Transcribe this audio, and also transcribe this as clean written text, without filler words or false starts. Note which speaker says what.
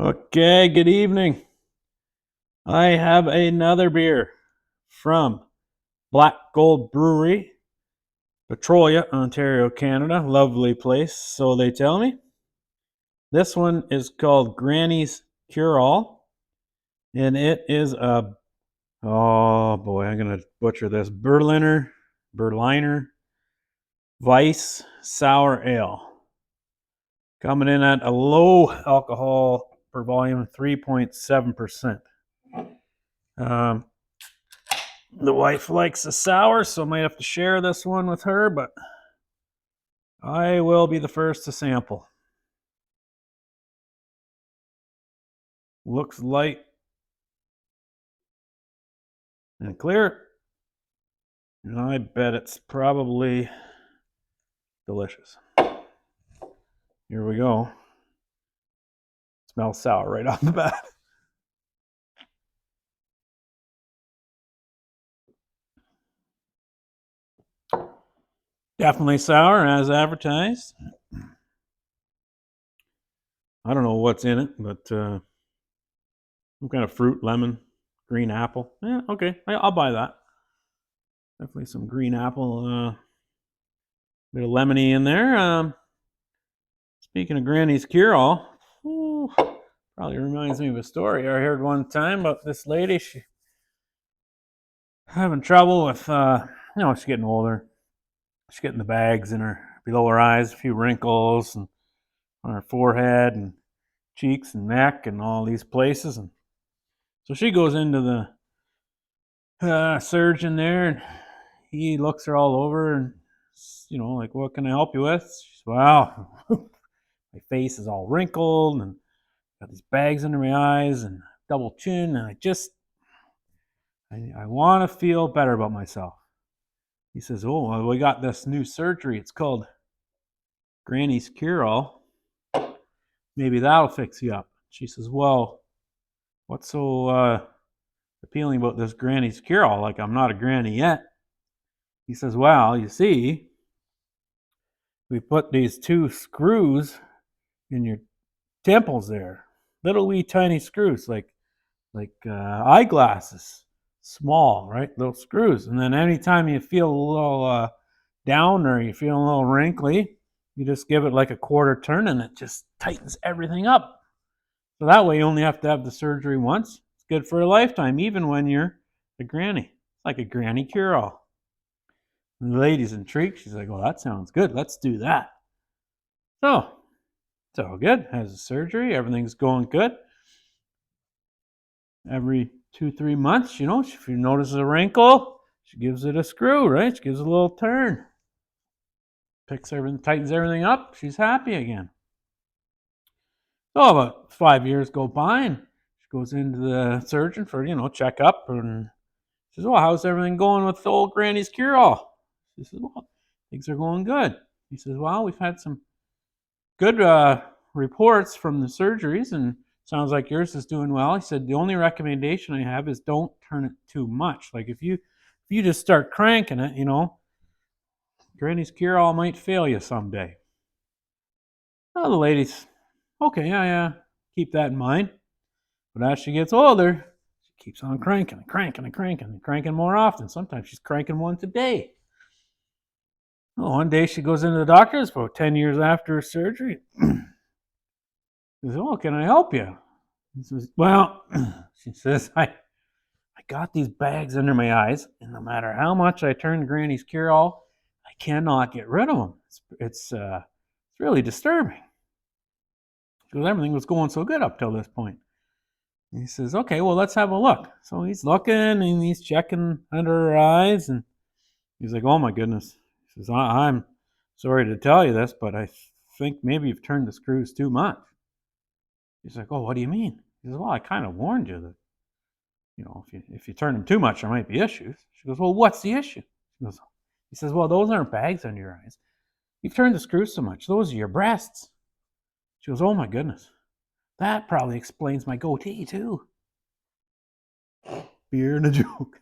Speaker 1: Okay, good evening. I have another beer from Gold Brewery, Petrolia, Ontario, Canada. Lovely place, so they tell me. This one is called Granny's Cure-All, and it is oh boy, I'm gonna butcher this, Berliner Weiss Sour Ale. Coming in at a low alcohol per volume, 3.7%. The wife likes a sour, so I might have to share this one with her, but I will be the first to sample. Looks light and clear, and I bet it's probably delicious. Here we go. Smells sour right off the bat. Definitely sour as advertised. I don't know what's in it, but some kind of fruit, lemon, green apple. Yeah, okay, I'll buy that. Definitely some green apple, bit of lemony in there. Speaking of Granny's Cure-All, probably reminds me of a story I heard one time about this lady. She having trouble with, she's getting older. She's getting the bags in her below her eyes, a few wrinkles, and on her forehead and cheeks and neck and all these places. And so she goes into the surgeon there, and he looks her all over, and like, what can I help you with? She says, well, my face is all wrinkled and got these bags under my eyes and double chin, and I want to feel better about myself. He says, oh, well, we got this new surgery. It's called Granny's Cure-All. Maybe that'll fix you up. She says, well, what's so appealing about this Granny's Cure-All? Like, I'm not a granny yet. He says, well, you see, we put these two screws in your temples there. Little wee tiny screws, like eyeglasses. Small, right? Little screws. And then anytime you feel a little down or you feel a little wrinkly, you just give it like a quarter turn and it just tightens everything up. So that way you only have to have the surgery once. It's good for a lifetime, even when you're a granny. It's like a granny cure-all. And the lady's intrigued. She's like, well, that sounds good. Let's do that. So it's all good. Has the surgery. Everything's going good. Every 2-3 months, if you notice a wrinkle, she gives it a screw, right? She gives it a little turn. Picks everything, tightens everything up. She's happy again. So about 5 years go by, and she goes into the surgeon for, checkup, and she says, well, how's everything going with the old Granny's Cure-All? She says, well, things are going good. He says, well, we've had some good reports from the surgeries, and sounds like yours is doing well. He said, the only recommendation I have is don't turn it too much. Like if you just start cranking it, Granny's Cure-All might fail you someday. Well, the lady's, okay, yeah, keep that in mind. But as she gets older, she keeps on cranking and cranking more often. Sometimes she's cranking once a day. Well, one day she goes into the doctor's about 10 years after her surgery. She says, oh, can I help you? He says, well, she says, I got these bags under my eyes, and no matter how much I turn Granny's Cure-All, I cannot get rid of them. It's really disturbing. Because everything was going so good up till this point. And he says, okay, well, let's have a look. So he's looking, and he's checking under her eyes, and he's like, oh, my goodness. He says, I'm sorry to tell you this, but I think maybe you've turned the screws too much. He's like, oh, what do you mean? He says, well, I kind of warned you that, if you turn them too much, there might be issues. She goes, well, what's the issue? He says, well, those aren't bags under your eyes. You've turned the screws so much. Those are your breasts. She goes, oh, my goodness. That probably explains my goatee, too. Beer and a joke.